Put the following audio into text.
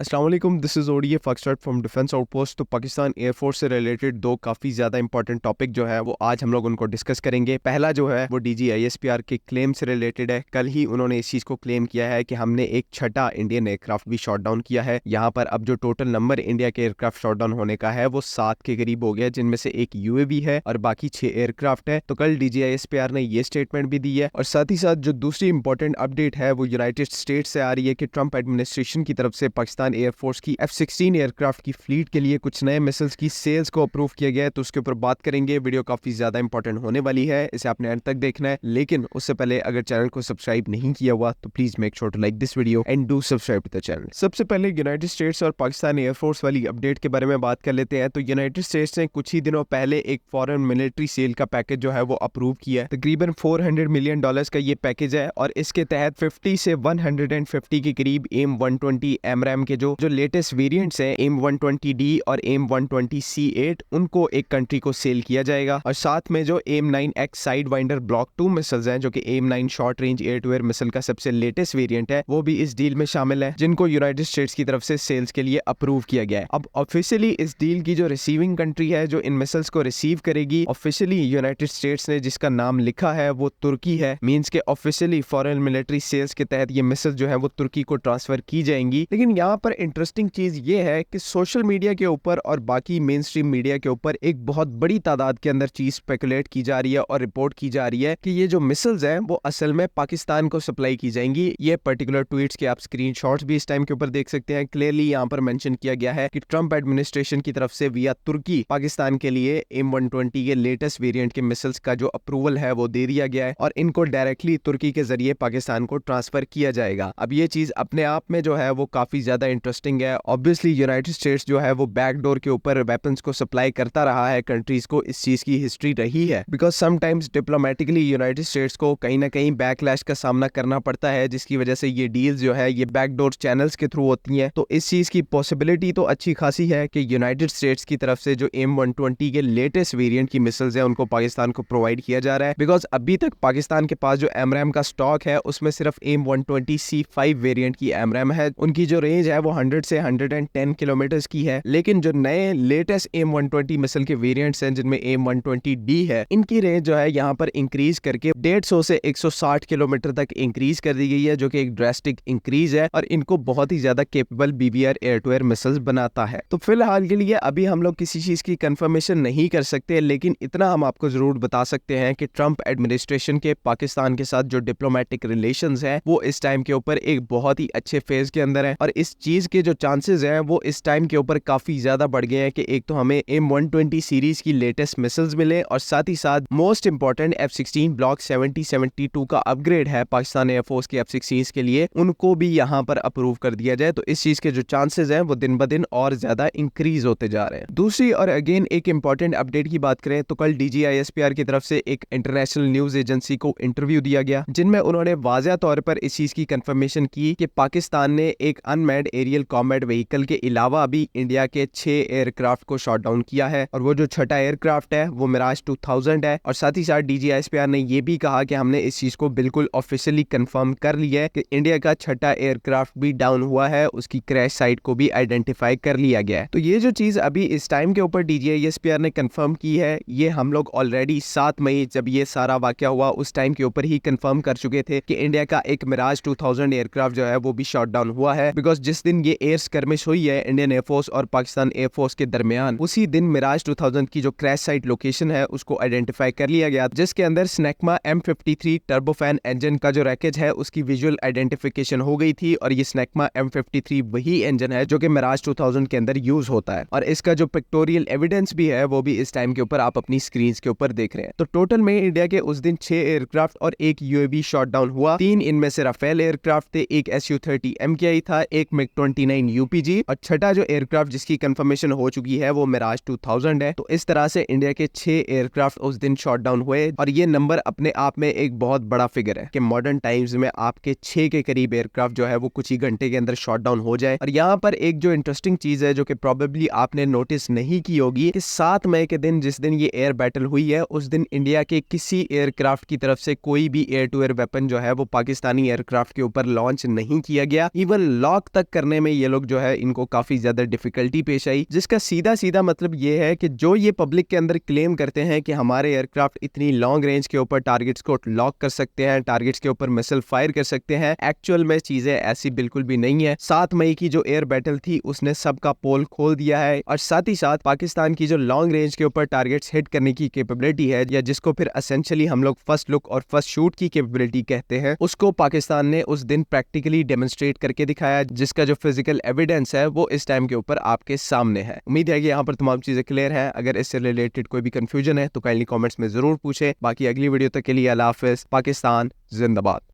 अस्सलाम वालेकुम, this is ODA foxtrot from defence outpost. तो पाकिस्तान एयरफोर्स से रिलेटेड दो काफ़ी ज़्यादा इंपॉर्टेंट टॉपिक जो है वो आज हम लोग उनको डिस्कस करेंगे। पहला जो है वो DGISPR के क्लेम से रिलेटेड है। कल ही उन्होंने इस चीज़ को क्लेम किया है कि हमने एक छठा इंडियन एयरक्राफ्ट भी शॉट डाउन किया है। यहाँ पर अब जो टोटल नंबर इंडिया के एयरक्राफ्ट शॉट डाउन होने का है वो 7 के करीब हो गया, जिनमें से एक UAV है और बाकी 6 एयरक्राफ्ट है। तो कल DGISPR ने ये स्टेटमेंट भी दी है। और साथ ही साथ जो दूसरी इंपॉर्टेंट अपडेट है वो यूनाइटेड स्टेट से आ रही है कि ट्रंप एडमिनिस्ट्रेशन की तरफ से पाकिस्तान एयरफोर्स की F-16 एयरक्राफ्ट की फ्लीट के लिए कुछ नए मिसाइल्स की सेल्स को अप्रूव किया गया है। तो उसके ऊपर बात करेंगे। वीडियो काफी ज्यादा इंपॉर्टेंट होने वाली है, इसे आपने अंत तक देखना है। लेकिन उससे पहले अगर चैनल को सब्सक्राइब नहीं किया हुआ तो please make sure to like this video and do subscribe to the channel. सबसे पहले यूनाइटेड स्टेट्स और पाकिस्तान एयरफोर्स वाली अपडेट के बारे में बात कर लेते हैं। तो यूनाइटेड स्टेट्स ने कुछ ही दिनों पहले एक फॉरेन मिलिट्री सेल का पैकेज जो है वो अप्रूव किया है। तकरीबन $400 मिलियन का ये पैकेज है और इसके तहत 50 से 150 के करीब AIM-120 AMRAAM के जो लेटेस्ट वेरिएंट्स हैं AIM-120D और AIM-120C8 उनको एक कंट्री को सेल किया जाएगा। और साथ में जो AIM-9X side winder block 2 missiles हैं जो कि AIM-9 short range air to air missile का सबसे लेटेस्ट वेरिएंट है, वो भी इस डील में शामिल है, जिनको यूनाइटेड स्टेट्स की तरफ से सेल्स के लिए अप्रूव किया गया है। अब ऑफिशियली इस डील की जो रिसीविंग कंट्री है जो इन मिसाइल्स को रिसीव करेगी, ऑफिशियली यूनाइटेड स्टेट्स ने जिसका नाम लिखा है वो तुर्की है। मींस के ऑफिशियली फॉरेन मिलिट्री सेल्स के तहत ये मिसाइल जो है वो तुर्की को ट्रांसफर की जाएंगी। लेकिन यहाँ पर इंटरेस्टिंग चीज ये है कि सोशल मीडिया के ऊपर और बाकी मेन स्ट्रीम मीडिया के ऊपर एक बहुत बड़ी तादाद के अंदर चीज स्पेकुलेट की जा रही है और रिपोर्ट की जा रही है कि ये जो मिसाइल्स हैं वो असल में पाकिस्तान को सप्लाई की जाएंगी। ये पर्टिकुलर ट्वीट्स के आप स्क्रीनशॉट्स भी इस टाइम के ऊपर देख सकते हैं। क्लियरली यहाँ पर मेंशन किया गया है कि ट्रंप एडमिनिस्ट्रेशन की तरफ से विया तुर्की पाकिस्तान के लिए AIM-120 के लेटेस्ट वेरिएंट के मिसाइल्स का जो अप्रूवल है वो दे दिया गया है और इनको डायरेक्टली तुर्की के जरिए पाकिस्तान को ट्रांसफर किया जाएगा। अब ये चीज अपने आप में जो है वो काफी ज्यादा इंटरेस्टिंग है। ऑब्वियसली यूनाइटेड स्टेट्स जो है वो बैकडोर के ऊपर वेपन्स को सप्लाई करता रहा है कंट्रीज को, इस चीज की हिस्ट्री रही है। Because sometimes diplomatically United states को कहीं ना कहीं बैकलैश का सामना करना पड़ता है, जिसकी वजह से ये डील्स जो है ये बैकडोर चैनल्स के थ्रू होती हैं। तो इस चीज की पॉसिबिलिटी तो अच्छी खासी है कि यूनाइटेड स्टेट्स की तरफ से जो AIM-120 के लेटेस्ट वेरिएंट की मिसाइल्स है उनको पाकिस्तान को प्रोवाइड किया जा रहा है। बिकॉज अभी तक पाकिस्तान के पास जो AMRAAM का स्टॉक है उसमें सिर्फ AIM-120C5 वेरिएंट की AMRAAM है। उनकी जो रेंज है वो 100 से 110 किलोमीटर की है। लेकिन जो नए लेटेस्ट AIM-120 मिसाइल के वेरिएंट्स हैं जिनमें AIM-120D है, इनकी रेंज जो है यहाँ पर इंक्रीज करके 150 से 160 किलोमीटर तक इंक्रीज कर दी गई है, जो कि एक ड्रास्टिक इंक्रीज है और इनको बहुत ही ज्यादा capable BBR air to air missiles बनाता है। तो फिलहाल के लिए अभी हम लोग किसी चीज की कंफर्मेशन नहीं कर सकते, लेकिन इतना हम आपको जरूर बता सकते हैं कि ट्रंप एडमिनिस्ट्रेशन के पाकिस्तान के साथ जो डिप्लोमेटिक रिलेशंस हैं वो इस टाइम के ऊपर एक बहुत ही अच्छे फेज के अंदर है। और इस चीज के जो चांसेस हैं वो इस टाइम के ऊपर काफी ज्यादा बढ़ गए हैं कि एक तो हमें AIM-120 सीरीज की लेटेस्ट मिसाइल्स मिले और साथ ही साथ मोस्ट इंपॉर्टेंट F-16 ब्लॉक 70-72 का अपग्रेड है पाकिस्तान एयरफोर्स के F-16 के लिए, उनको भी यहाँ पर अप्रूव कर दिया जाए। तो इस चीज के जो चांसेस हैं वो दिन ब दिन और ज्यादा इंक्रीज होते जा रहे हैं। दूसरी और अगेन एक इंपॉर्टेंट अपडेट की बात करें तो कल DGISPR की तरफ से एक इंटरनेशनल न्यूज एजेंसी को इंटरव्यू दिया गया, जिनमें उन्होंने वाज़ेह तौर पर इस चीज की कंफर्मेशन की कि पाकिस्तान ने एक अनमैन्ड एरियल कॉम्बैट व्हीकल के अलावा भी इंडिया के 6 एयरक्राफ्ट को शॉट डाउन किया है और वो जो छठा एयरक्राफ्ट है वो मिराज 2000 है। और साथ ही साथ DGISPR ने ये भी कहा कि हमने इस चीज को बिल्कुल ऑफिशियली कंफर्म कर लिया है कि इंडिया का छठा एयरक्राफ्ट भी डाउन हुआ है, उसकी क्रैश साइट को भी आइडेंटिफाई कर लिया गया है। तो ये जो चीज अभी इस टाइम के ऊपर DGISPR ने कंफर्म की है, ये हम लोग ऑलरेडी 7 मई जब ये सारा वाकया हुआ उस टाइम के ऊपर ही कंफर्म कर चुके थे कि इंडिया का एक मिराज 2000 एयरक्राफ्ट जो है वो भी शॉट डाउन हुआ है। बिकॉज जिस दिन ये एयर स्कर्मिश हुई है इंडियन एयरफोर्स और पाकिस्तान एयरफोर्स के दरमियान, उसी दिन मिराज 2000 की जो क्रैश साइट लोकेशन है उसको आइडेंटिफाई कर लिया गया, जिसके अंदर स्नेकमा M53 टर्बोफैन इंजन का जो रैकेज है उसकी विजुअल आइडेंटिफिकेशन हो गई थी। और ये स्नेकमा M53 वही इंजन है जो कि मिराज 2000 के अंदर यूज होता है और इसका जो पिक्टोरियल एविडेंस भी है वो भी इस टाइम के ऊपर आप अपनी स्क्रीन के ऊपर देख रहे हैं। तो टोटल में इंडिया के उस दिन 6 एयरक्राफ्ट और एक UAV शॉट डाउन हुआ। 3 इनमें से राफेल एयरक्राफ्ट थे, एक Su-30 MKI था, एक MiG-29 UPG और छठा जो एयरक्राफ्ट जिसकी कंफर्मेशन हो चुकी है वो मिराज 2000 है। तो इस तरह से इंडिया के 6 एयरक्राफ्ट उस दिन शॉट डाउन हुए और ये नंबर अपने आप में एक बहुत बड़ा फिगर है कि मॉडर्न टाइम्स में आपके 6 के करीब एयरक्राफ्ट जो है वो कुछ ही घंटे के अंदर शॉट डाउन हो जाए। और यहाँ पर एक जो इंटरेस्टिंग चीज है जो कि प्रोबेबली आपने नोटिस नहीं की होगी कि 7 मई के दिन जिस दिन ये एयर बैटल हुई है उस दिन इंडिया के किसी एयरक्राफ्ट की तरफ से कोई भी एयर टू एयर वेपन जो है वो पाकिस्तानी एयरक्राफ्ट के ऊपर लॉन्च नहीं किया गया। इवन लॉक तक करने करने में ये लोग जो है इनको काफी ज्यादा डिफिकल्टी पेश आई, जिसका सीधा सीधा मतलब ये है कि जो ये पब्लिक के अंदर क्लेम करते हैं कि हमारे एयरक्राफ्ट इतनी लॉन्ग रेंज के ऊपर टारगेट्स को लॉक कर सकते हैं, टारगेट्स के ऊपर मिसाइल फायर कर सकते हैं, एक्चुअल में चीजें ऐसी बिल्कुल भी नहीं है। 7 मई की जो एयर बैटल थी उसने सबका पोल खोल दिया है, और साथ ही साथ पाकिस्तान की जो लॉन्ग रेंज के ऊपर टारगेट्स हिट करने की कैपेबिलिटी है, या जिसको फिर एसेंशियली हम लोग फर्स्ट लुक और फर्स्ट शूट की कैपेबिलिटी कहते हैं, उसको पाकिस्तान ने उस दिन प्रैक्टिकली डेमोन्स्ट्रेट करके दिखाया, जिसका जो फिजिकल एविडेंस है वो इस टाइम के ऊपर आपके सामने है। उम्मीद है कि यहाँ पर तमाम चीजें क्लियर है। अगर इससे रिलेटेड कोई भी कंफ्यूजन है तो काइंडली कमेंट्स में जरूर पूछें। बाकी अगली वीडियो तक के लिए अल्लाह हाफिज। पाकिस्तान जिंदाबाद।